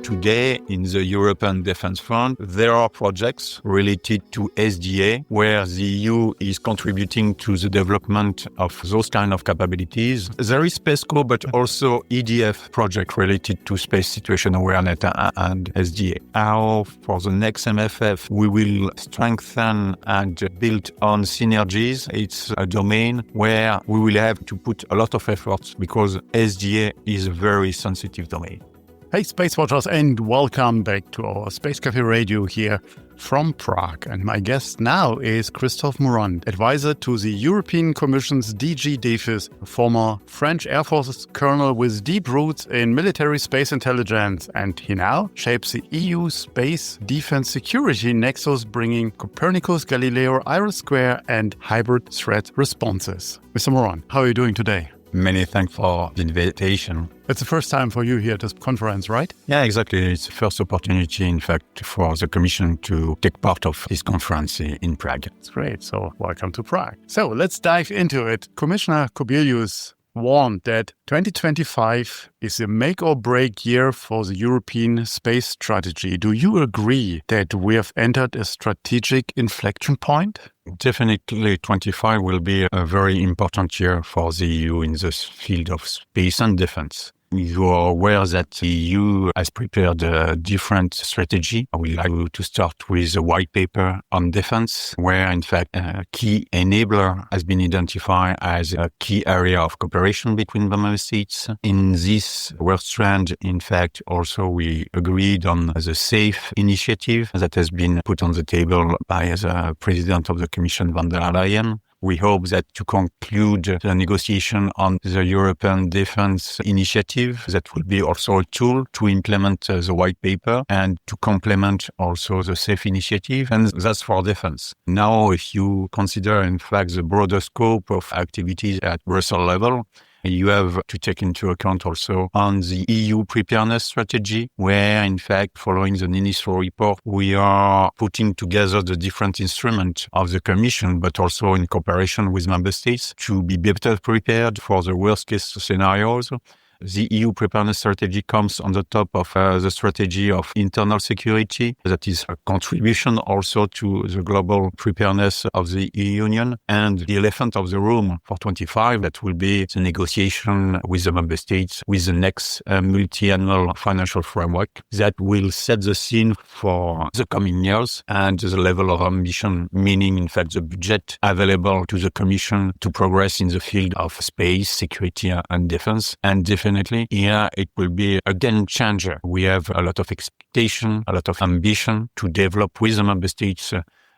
Today, in the European Defence Fund, there are projects related to SDA, where the EU is contributing to the development of those kind of capabilities. There is SpaceCo, but also EDF project related to space situation awareness and SDA. Now, for the next MFF, we will strengthen and build on synergies. It's a domain where we will have to put a lot of efforts because SDA is a very sensitive domain. Hey, SpaceWatchers, and welcome back to our Space Café Radio here from Prague. And my guest now is Christophe Morand, advisor to the European Commission's DG DEFIS, a former French Air Force colonel with deep roots in military space intelligence. And he now shapes the EU space defense security nexus, bringing Copernicus, Galileo, IRIS², and hybrid threat responses. Mr. Morand, how are you doing today? Many thanks for the invitation. It's the first time for you here at this conference, right? Yeah, exactly. It's the first opportunity, in fact, for the Commission to take part of this conference in Prague. That's great. So welcome to Prague. So let's dive into it. Commissioner Kubilius warned that 2025 is a make or break year for the European space strategy. Do you agree that we have entered a strategic inflection point? Definitely, 25 will be a very important year for the EU in the field of space and defense. You are aware that the EU has prepared a different strategy. I would like to start with a white paper on defense, where in fact a key enabler has been identified as a key area of cooperation between the member states. In this work strand, in fact, also we agreed on the SAFE initiative that has been put on the table by the President of the Commission, von der Leyen. We hope that to conclude the negotiation on the European Defence Initiative, that will be also a tool to implement the white paper and to complement also the SAFE initiative, and that's for defense. Now, if you consider, in fact, the broader scope of activities at Brussels level, you have to take into account also on the EU preparedness strategy, where, in fact, following the ministerial report, we are putting together the different instruments of the Commission, but also in cooperation with member states to be better prepared for the worst-case scenarios. The EU preparedness strategy comes on the top of the strategy of internal security. That is a contribution also to the global preparedness of the EU Union. And the elephant of the room for 25, that will be the negotiation with the member states with the next multi-annual financial framework that will set the scene for the coming years and the level of ambition, meaning, in fact, the budget available to the Commission to progress in the field of space, security and defense. And definitely, here it will be a game changer. We have a lot of expectation, a lot of ambition to develop with the member states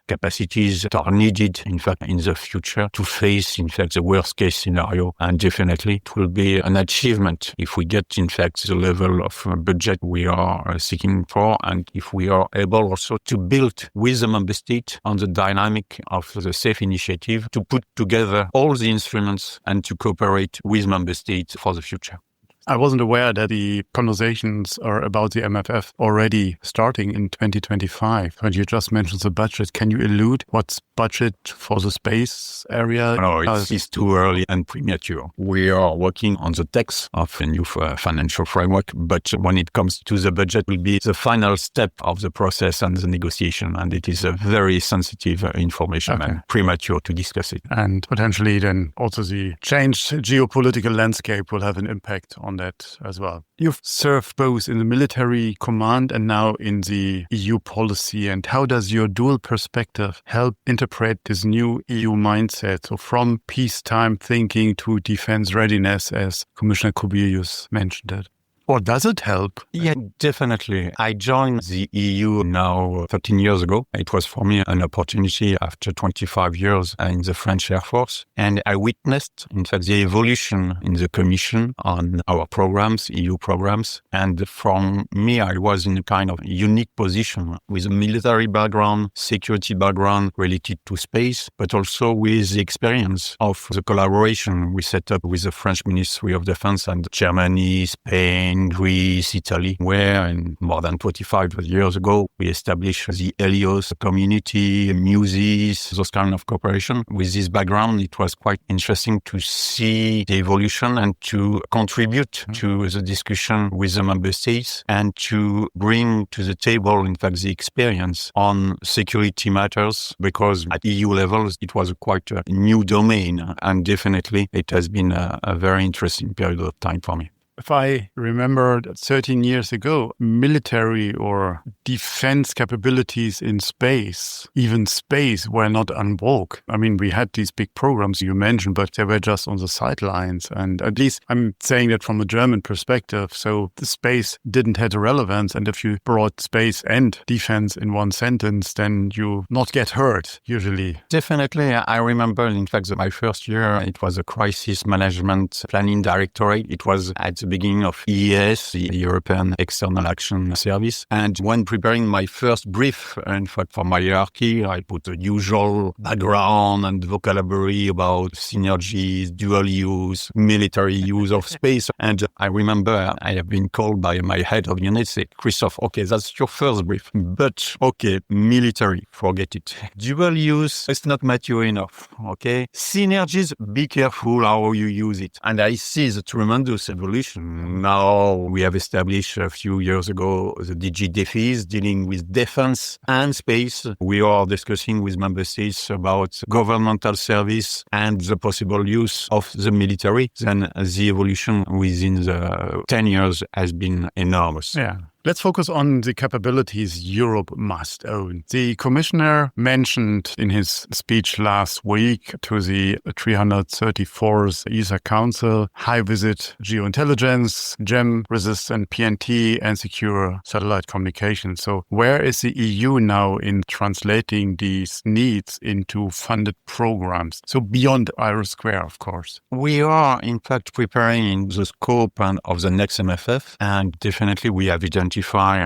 capacities that are needed, in fact, in the future to face, in fact, the worst-case scenario. And definitely, it will be an achievement if we get, in fact, the level of budget we are seeking for, and if we are able also to build with the member state on the dynamic of the SAFE initiative to put together all the instruments and to cooperate with member states for the future. I wasn't aware that the conversations are about the MFF already starting in 2025. And you just mentioned the budget. Can you allude what's budget for the space area? No, it's too early and premature. We are working on the text of a new financial framework, but when it comes to the budget, it will be the final step of the process and the negotiation. And it is a very sensitive information and premature to discuss it. And potentially then also the changed geopolitical landscape will have an impact on that as well. You've served both in the military command and now in the EU policy. And how does your dual perspective help interpret this new EU mindset? So from peacetime thinking to defense readiness, as Commissioner Kubilius mentioned it. Or does it help? Yeah, definitely. I joined the EU now 13 years ago. It was for me an opportunity after 25 years in the French Air Force. And I witnessed, in fact, the evolution in the Commission on our programs, EU programs. And for me, I was in a kind of unique position with a military background, security background related to space, but also with the experience of the collaboration we set up with the French Ministry of Defense and Germany, Spain, in Greece, Italy, where in more than 25 years ago, we established the Helios community, muses, those kind of cooperation. With this background, it was quite interesting to see the evolution and to contribute to the discussion with the member states and to bring to the table, in fact, the experience on security matters, because at EU level, it was quite a new domain, and definitely it has been a very interesting period of time for me. If I remember 13 years ago, military or defense capabilities in space, even space, were not en vogue. I mean, we had these big programs you mentioned, but they were just on the sidelines. And at least I'm saying that from a German perspective. So the space didn't have a relevance. And if you brought space and defense in one sentence, then you not get hurt, usually. Definitely. I remember, in fact, my first year, it was a crisis management planning directorate. It was at the beginning of EES, the European External Action Service. And when preparing my first brief, in fact, for my hierarchy, I put the usual background and vocabulary about synergies, dual use, military use of space. And I remember I have been called by my head of unit, say, Christophe, okay, that's your first brief. But, okay, military, forget it. Dual use, it's not mature enough, okay? Synergies, be careful how you use it. And I see the tremendous evolution. Now we have established a few years ago the DG DEFIS dealing with defense and space. We are discussing with member states about governmental service and the possible use of the military. Then the evolution within the 10 years has been enormous. Yeah. Let's focus on the capabilities Europe must own. The commissioner mentioned in his speech last week to the 334th ESA Council, high-visit geointelligence, GEM-resistant PNT, and secure satellite communication. So where is the EU now in translating these needs into funded programs? So beyond IRIS², of course. We are, in fact, preparing the scope of the next MFF, and definitely we have identified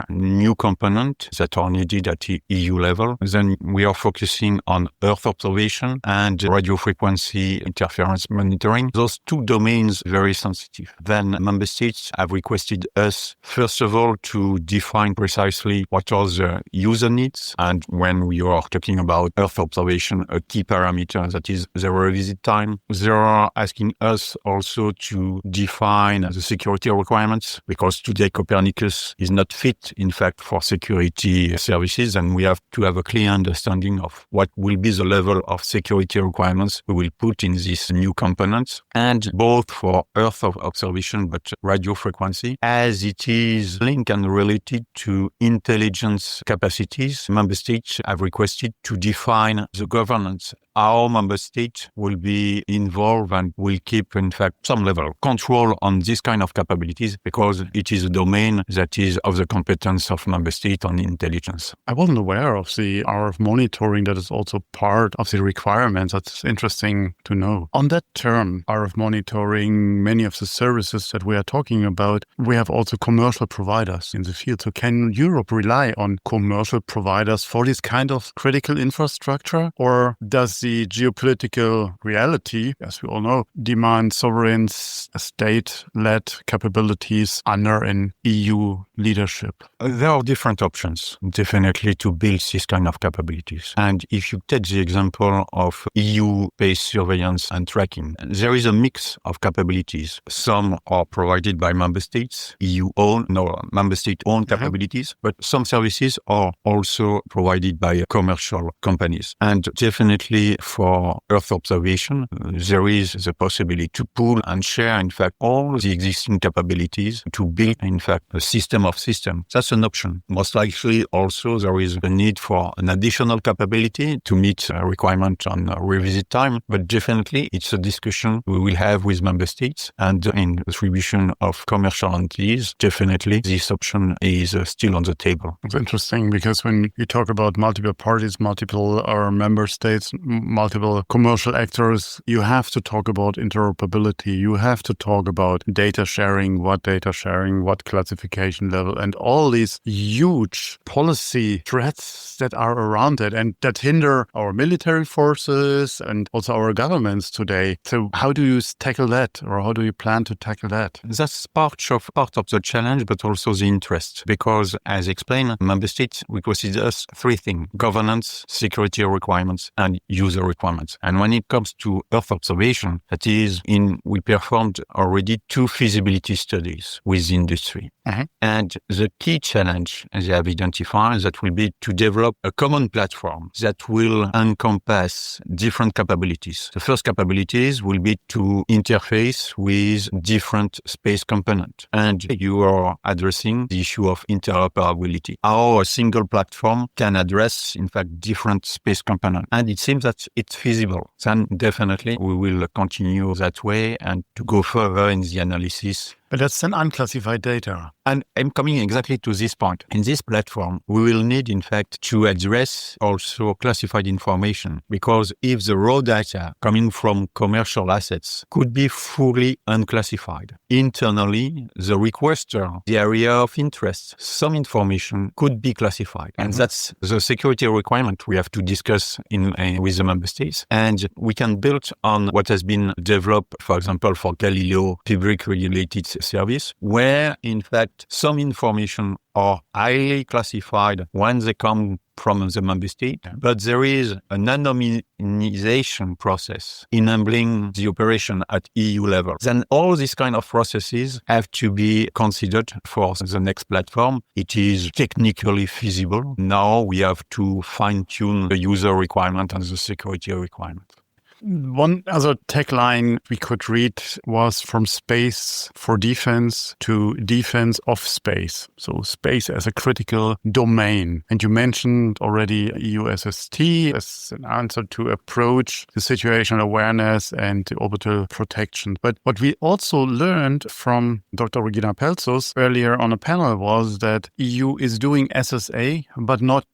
new components that are needed at the EU level. Then we are focusing on Earth observation and radio frequency interference monitoring. Those two domains very sensitive. Then member states have requested us, first of all, to define precisely what are the user needs. And when we are talking about Earth observation, a key parameter that is the revisit time, they are asking us also to define the security requirements, because today Copernicus is not fit, in fact, for security services, and we have to have a clear understanding of what will be the level of security requirements we will put in these new components, and both for Earth observation but radio frequency, as it is linked and related to intelligence capacities. Member states have requested to define the governance. Our member state will be involved and will keep, in fact, some level of control on this kind of capabilities, because it is a domain that is of the competence of member state on intelligence. I wasn't aware of the RF monitoring that is also part of the requirements. That's interesting to know. On that term, RF monitoring, many of the services that we are talking about, we have also commercial providers in the field. So can Europe rely on commercial providers for this kind of critical infrastructure, or does the geopolitical reality, as we all know, demand sovereign state-led capabilities under an EU leadership? There are different options, definitely, to build this kind of capabilities. And if you take the example of EU-based surveillance and tracking, there is a mix of capabilities. Some are provided by member states, member state-owned capabilities, but some services are also provided by commercial companies. And definitely for Earth observation, there is the possibility to pool and share, in fact, all the existing capabilities to build, in fact, a system of systems. That's an option. Most likely also there is a need for an additional capability to meet a requirement on revisit time, but definitely it's a discussion we will have with member states, and in distribution of commercial entities, definitely this option is still on the table. It's interesting because when you talk about multiple parties, multiple member states, multiple commercial actors, you have to talk about interoperability. You have to talk about data sharing, what classification level, and all these huge policy threats that are around it and that hinder our military forces and also our governments today. So how do you tackle that, or how do you plan to tackle that? That's part of the challenge, but also the interest. Because, as explained, member states, we consider three things: governance, security requirements, and user requirements. And when it comes to Earth observation, we performed already 2 feasibility studies with industry. Uh-huh. And the key challenge they have identified that will be to develop a common platform that will encompass different capabilities. The first capabilities will be to interface with different space components. And you are addressing the issue of interoperability. How a single platform can address, in fact, different space components. And it seems that it's feasible. Then definitely we will continue that way and to go further in the analysis. But that's an unclassified data. And I'm coming exactly to this point. In this platform, we will need, in fact, to address also classified information, because if the raw data coming from commercial assets could be fully unclassified, internally, the requester, the area of interest, some information could be classified. And that's the security requirement we have to discuss with the member states. And we can build on what has been developed, for example, for Galileo public regulated service, where, in fact, some information are highly classified when they come from the member state, but there is an anonymization process enabling the operation at EU level. Then all these kind of processes have to be considered for the next platform. It is technically feasible. Now we have to fine-tune the user requirement and the security requirement. One other tagline we could read was from space for defense to defense of space. So space as a critical domain. And you mentioned already EUSST as an answer to approach the situational awareness and the orbital protection. But what we also learned from Dr. Regina Pelzus earlier on a panel was that EU is doing SSA, but not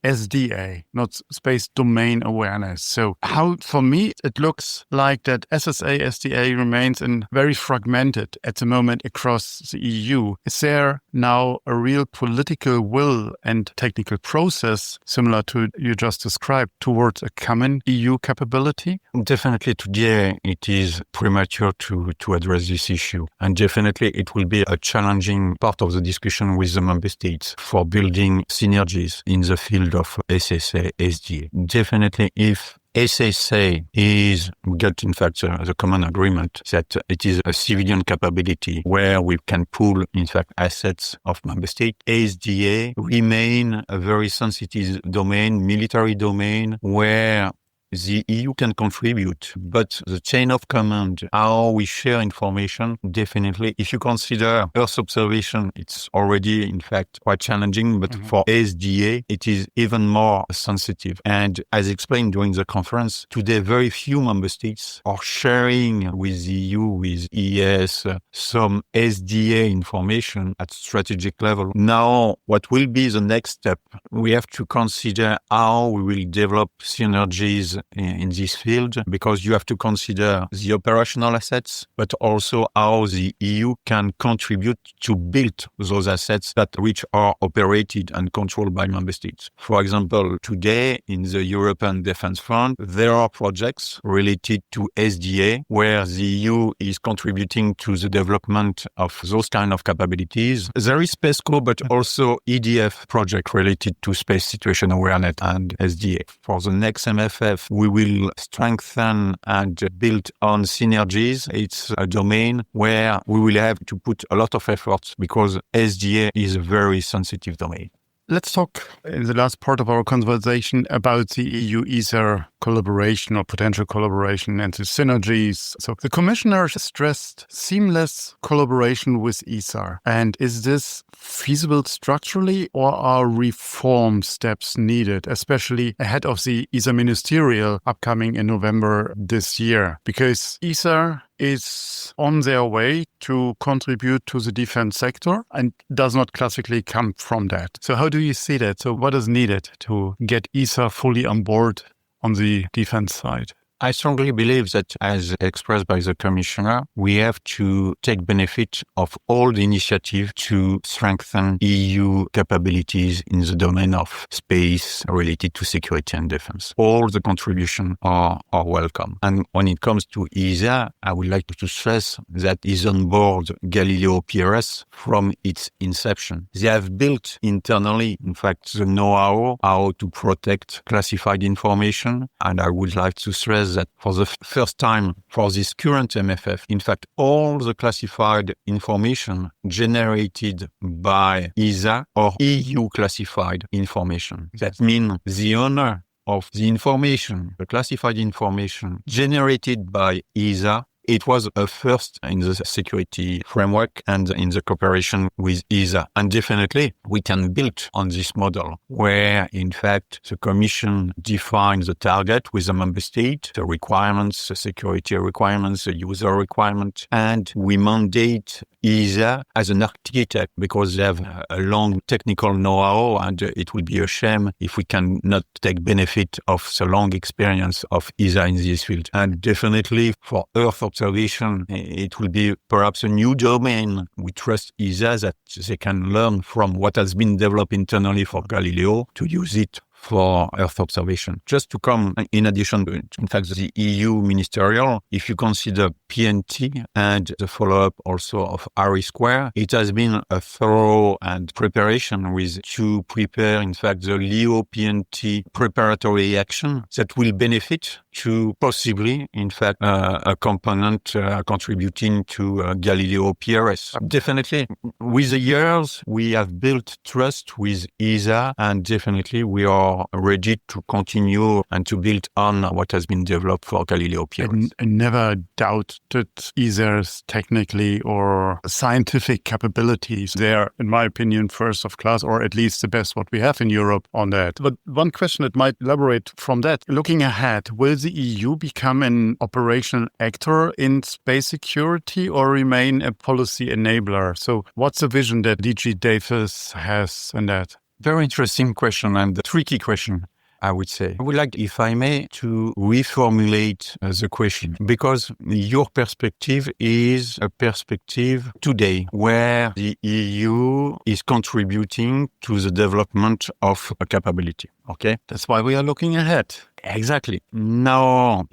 SDA, not space domain awareness. So for me, it looks like that SSA, SDA remains very fragmented at the moment across the EU. Is there now a real political will and technical process similar to you just described towards a common EU capability? Definitely today it is premature to address this issue. And definitely it will be a challenging part of the discussion with the member states for building synergies in the field of SSA, SDA. Definitely if SSA we got in fact the common agreement that it is a civilian capability where we can pool in fact assets of member state. SDA remain a very sensitive domain, military domain, where the EU can contribute, but the chain of command, how we share information, definitely, if you consider Earth observation, it's already, in fact, quite challenging, but for SDA, it is even more sensitive. And as explained during the conference, today, very few member states are sharing with the EU, with ES, some SDA information at strategic level. Now, what will be the next step? We have to consider how we will develop synergies in this field, because you have to consider the operational assets, but also how the EU can contribute to build those assets which are operated and controlled by member states. For example, today in the European Defence Fund, there are projects related to SDA where the EU is contributing to the development of those kind of capabilities. There is PESCO, but also EDF project related to space situation awareness and SDA. For the next MFF, we will strengthen and build on synergies. It's a domain where we will have to put a lot of efforts because SDA is a very sensitive domain. Let's talk in the last part of our conversation about the EU-ESA collaboration or potential collaboration and the synergies. So the Commissioner stressed seamless collaboration with ESA. And is this feasible structurally, or are reform steps needed, especially ahead of the ESA ministerial upcoming in November this year? Because ESA is on their way to contribute to the defense sector and does not classically come from that. So how do you see that? So what is needed to get ESA fully on board on the defense side? I strongly believe that, as expressed by the Commissioner, we have to take benefit of all the initiative to strengthen EU capabilities in the domain of space related to security and defense. All the contributions are welcome. And when it comes to ESA, I would like to stress that is on board Galileo PRS from its inception. They have built internally, in fact, the know-how how to protect classified information. And I would like to stress that for the first time for this current MFF, in fact, all the classified information generated by ESA or EU classified information. That means the owner of the information, the classified information generated by ESA, it was a first in the security framework and in the cooperation with ESA. And definitely we can build on this model where, in fact, the Commission defines the target with the member state, the requirements, the security requirements, the user requirement, and we mandate ESA as an architect because they have a long technical know-how, and it will be a shame if we cannot take benefit of the long experience of ESA in this field. And definitely for Earth observation, it will be perhaps a new domain. We trust ESA that they can learn from what has been developed internally for Galileo to use it for Earth observation. Just to come in addition to, in fact, the EU ministerial, if you consider PNT and the follow-up also of RE², it has been a thorough and preparation with to prepare, in fact, the LEO PNT preparatory action that will benefit to possibly, in fact, a component contributing to Galileo PRS. Definitely, with the years, we have built trust with ESA, and definitely we are ready to continue and to build on what has been developed for Galileo PRS. I never doubted ESA's technically or scientific capabilities. They are, in my opinion, first of class, or at least the best what we have in Europe on that. But one question that might elaborate from that, looking ahead, will the EU become an operational actor in space security or remain a policy enabler? So what's the vision that DG Davis has in that? Very interesting question and a tricky question, I would say. I would like, if I may, to reformulate the question, because your perspective is a perspective today where the EU is contributing to the development of a capability. Okay? That's why we are looking ahead. Exactly. Now,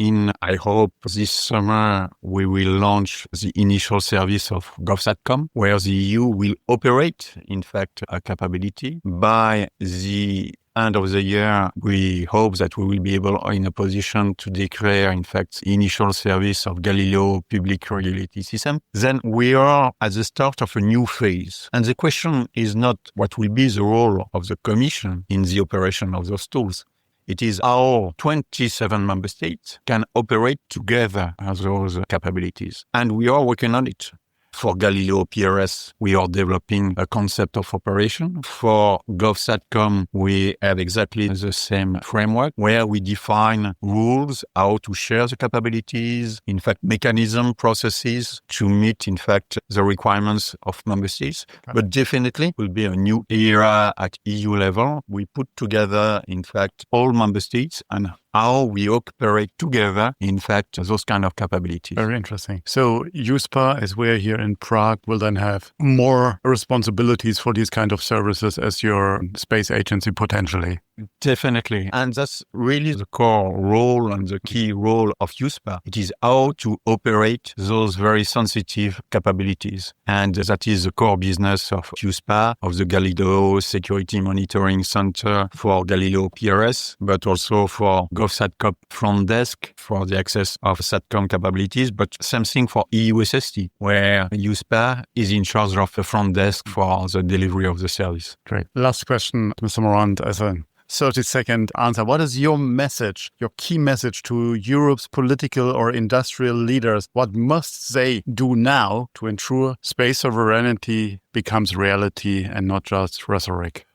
I hope this summer, we will launch the initial service of GovSatcom, where the EU will operate, in fact, a capability. By the end of the year, we hope that we will be able, in a position to declare, in fact, initial service of Galileo public regulated system. Then we are at the start of a new phase. And the question is not what will be the role of the Commission in the operation of those tools. It is how 27 member states can operate together as those capabilities. And we are working on it. For Galileo PRS, we are developing a concept of operation. For GovSatcom, we have exactly the same framework where we define rules, how to share the capabilities, in fact, mechanism processes to meet, in fact, the requirements of member states. But definitely will be a new era at EU level. We put together, in fact, all member states and how we operate together, in fact, those kind of capabilities. Very interesting. So USPA, as we're here in Prague, will then have more responsibilities for these kind of services as your space agency potentially. Definitely. And that's really the core role and the key role of USPA. It is how to operate those very sensitive capabilities. And that is the core business of USPA, of the Galileo Security Monitoring Center for Galileo PRS, but also for GovSatcom front desk for the access of SATCOM capabilities, but same thing for EUSST, where USPA is in charge of the front desk for the delivery of the service. Great. Last question, Mr. Morand, as a 30-second answer. What is your message, your key message to Europe's political or industrial leaders? What must they do now to ensure space sovereignty becomes reality and not just rhetoric?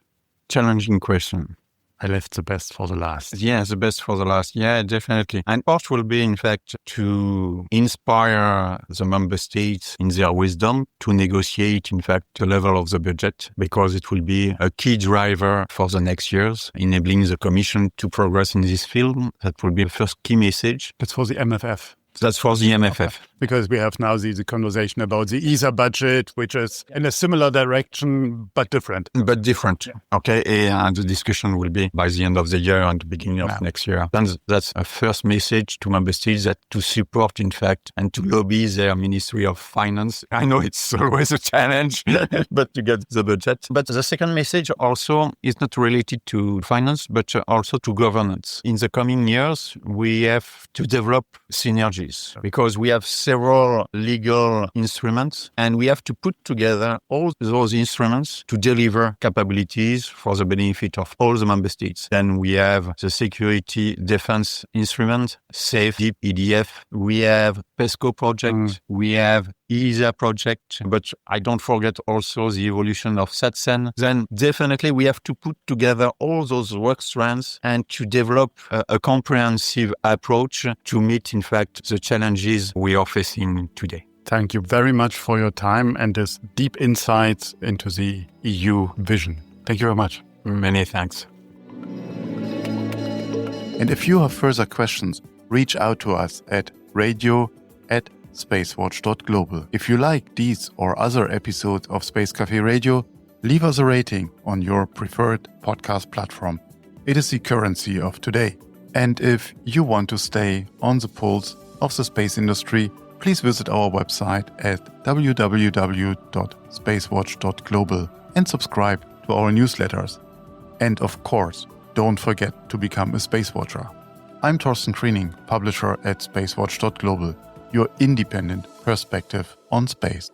Challenging question. I left the best for the last. Yeah, the best for the last. Yeah, definitely. And part will be, in fact, to inspire the member states in their wisdom to negotiate, in fact, the level of the budget, because it will be a key driver for the next years, enabling the Commission to progress in this field. That will be the first key message. That's for the MFF. That's for the MFF. Because we have now the conversation about the ESA budget, which is in a similar direction, but different. But different. Yeah. Okay. And the discussion will be by the end of the year and the beginning of next year. And that's a first message to member states that to support, in fact, and to lobby their Ministry of Finance. I know it's always a challenge, but to get the budget. But the second message also is not related to finance, but also to governance. In the coming years, we have to develop synergies because we have several legal instruments and we have to put together all those instruments to deliver capabilities for the benefit of all the member states. Then we have the security defense instrument, SAFE, DEEP, EDF. We have PESCO project. We have ESA project, but I don't forget also the evolution of SATSEN. Then definitely we have to put together all those work strands and to develop a comprehensive approach to meet, in fact, the challenges we are facing today. Thank you very much for your time and this deep insights into the EU vision. Thank you very much. Many thanks. And if you have further questions, reach out to us at radio@SpaceWatch.Global. If you like these or other episodes of Space Café Radio, leave us a rating on your preferred podcast platform. It is the currency of today. And if you want to stay on the pulse of the space industry, please visit our website at www.SpaceWatch.Global and subscribe to our newsletters. And of course, don't forget to become a Space Watcher. I'm Thorsten Kriening, publisher at SpaceWatch.Global, your independent perspective on space.